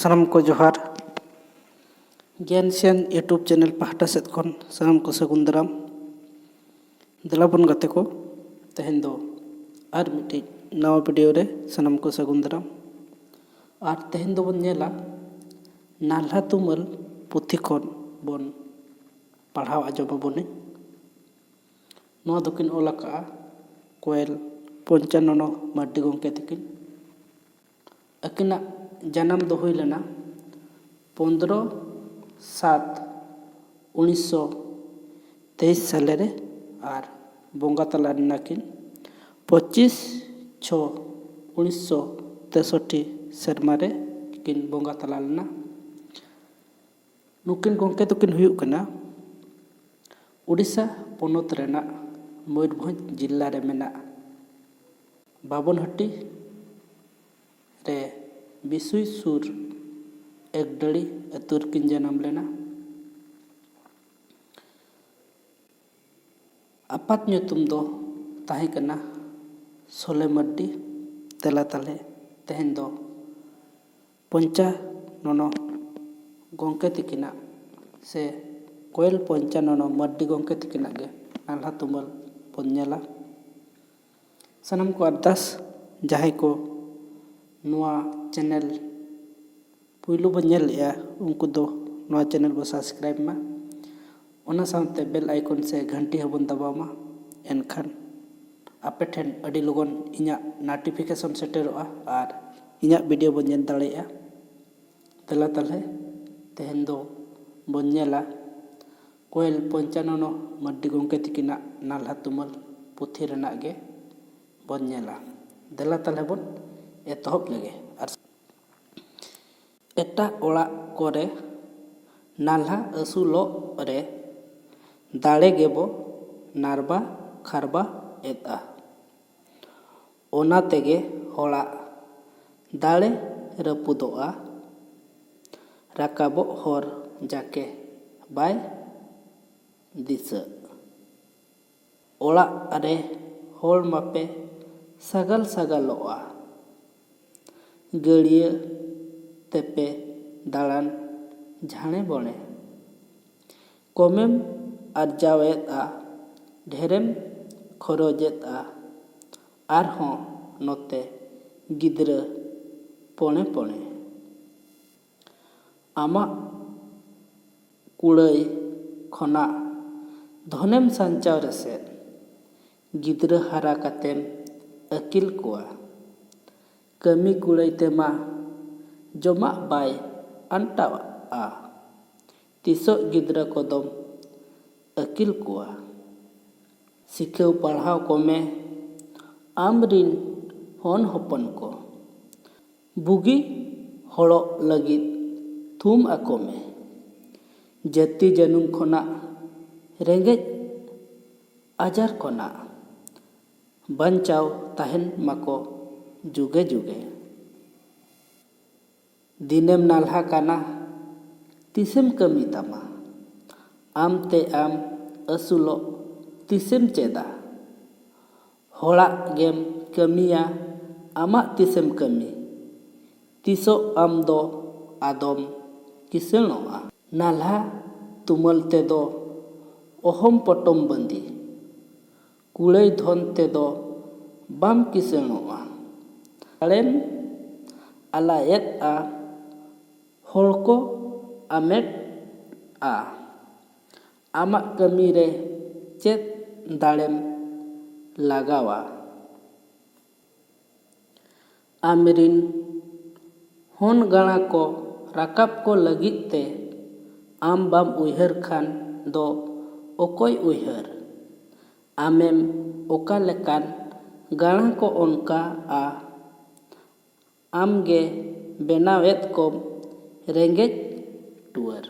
सानाम को जोहार ज्ञान सियान यूट्यूब चैनल पाहटा सेद खन सानाम को सगुन दाराम देलाबन गाते को तेहेन दो आर मिट्टी नवा वीडियो रे सानाम को सगुन दाराम और तेहेन दो बन नेला नाल्हा तुमल पुथी खन बन पढ़ाव आजोबाबोने नवा दोकिन ओल आका कोयल पंचाननो मार्डी गंके तकिन अकिना जन्म दो हुई लेना 15/7/1923 साल रे और बोंगा तला नाकिन 25/6/1963 सेरमा रे किन बोंगा तला लेना नुकिन गंके तकिन हुयुग कना उड़ीसा पोनोत रेना मयूरभंज जिला रे मेना बाबनहट्टी रे बिसुई सुर एकदड़ी अतुर किन जन्म लेना आपात ᱧᱩᱛᱩᱢ दो ताहे कना सोले मड्डी तेला ताले तेहेन दो पंचाननो गंके तिकिना से कोयल पंचाननो मड्डी गंके तिकिना गे नाल्हा तुमल बन नेला सानाम को अरदास जहां को नवा चैनल पुइलू बन नेलेया उनको दो नवा चैनल बो सब्सक्राइब मा ओना साथे बेल आइकन से घंटी हबन दबावमा एनखान आपे ठेन अडी लगन इना नोटिफिकेशन सेटेरोआ और इना वीडियो बन नेल दाड़ेया तेला ताले तेहेन दो बन नेला कोयल पंचाननो मड्डी गंके तिकिना नाल्हा तुमल पुथी रेना गे बन नेला देला ताले बन एतहब लगे और एटा ओड़ा कोरे नाल्हा असुलो रे दाड़े गेबो नारबा खारबा एता ओना तेगे होड़ा दाड़े रपुदोआ राकाबो हर जाके बाय दिसा ओड़ा अरे होड़ मापे सगल सगलोआ गड़िया तेपे दाड़ान झाणे बणे कमेम आर्जावेता ढेरेम खरजेता आरहों नोते गिद्रा पणे पणे आमा कुड़ाई खना धनेम संचाव रसे गिद्रा हारा कातेम अकिल कोआ कमी कुड़ाई तेमा जमा बाय अंटावा तीसो गिद्रा कोदम अकिल कोआ सिखेव पढ़ाव को में आमरिन होन होपन को बुगी हड़ो लगित थूम आको में जति जनुम खना रेंगेज आजार खना बंचाव ताहेन माको जुगे जुगे दिनेम नाल्हा काना तिसेम कमी तामा आम ते आम असुलो तिसेम चेदा होड़ा गेम कमिया आमा तिसेम कमी तिसो आम दो आदम किसणोआ नाल्हा तुमल ते दो ओहम पटम बंदी कुड़ई धन ते दो बाम किसणोआ अड़ेम आलायत आ होड़को आमेट आ आमा कमी रे चेत दाड़ेम लगावा आमरिन होन गाणा को राकाब को लगित ते आम बाम उयहर खान दो ओकोय उयहर आमेम ओका लेकान गाणा को ओनका आ आमगे बेनावेत को रेंगेज टूअर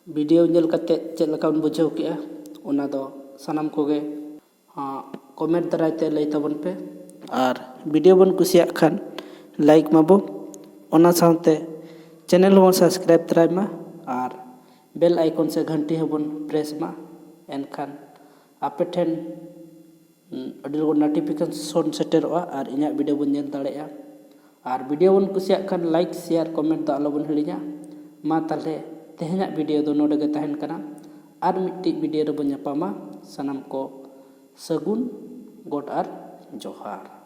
वीडियो नेल कते चेद लका बुझाव केआ ओना दो सानाम कोगे कमेंट दारायते लई तबन पे और वीडियो बन कुसिया खान लाइक माबो ओना साथे चैनल बन सब्सक्राइब तराय मा और बेल आइकन से घंटी हबन प्रेस मा एनखान आपे ठेन ᱟᱹᱰᱤ ᱞᱚᱜᱚᱱ ᱱᱳᱴᱤᱯᱷᱤᱠᱮᱥᱚᱱ ᱥᱮᱴᱮᱨᱚᱜᱼᱟ ᱟᱨ ᱤᱧᱟᱹᱜ ᱵᱷᱤᱰᱤᱭᱳ ᱵᱚᱱ ᱧᱮᱞ ᱫᱟᱲᱮᱭᱟᱜᱼᱟ ᱟᱨ ᱵᱷᱤᱰᱤᱭᱳ ᱵᱚᱱ ᱠᱩᱥᱤᱭᱟᱜ ᱠᱷᱟᱱ ᱞᱟᱭᱤᱠ ᱥᱮᱭᱟᱨ ᱠᱚᱢᱮᱱᱴ ᱫᱚ ᱟᱞᱚᱵᱚᱱ ᱦᱤᱲᱤᱧᱟ ᱢᱟ ᱛᱟᱦᱞᱮ ᱛᱮᱦᱮᱧᱟᱜ ᱵᱷᱤᱰᱤᱭᱳ ᱫᱚ ᱱᱚᱰᱮ ᱜᱮ ᱛᱟᱦᱮᱱ ᱠᱟᱱᱟ ᱟᱨ ᱢᱤᱫᱴᱤᱡ ᱵᱷᱤᱰᱤᱭᱳ ᱨᱮᱵᱚᱱ ᱧᱟᱯᱟᱢᱟ ᱥᱟᱱᱟᱢ ᱠᱚ ᱥᱟᱹᱜᱩᱱ ᱜᱚᱰ ᱟᱨ ᱡᱚᱦᱟᱨ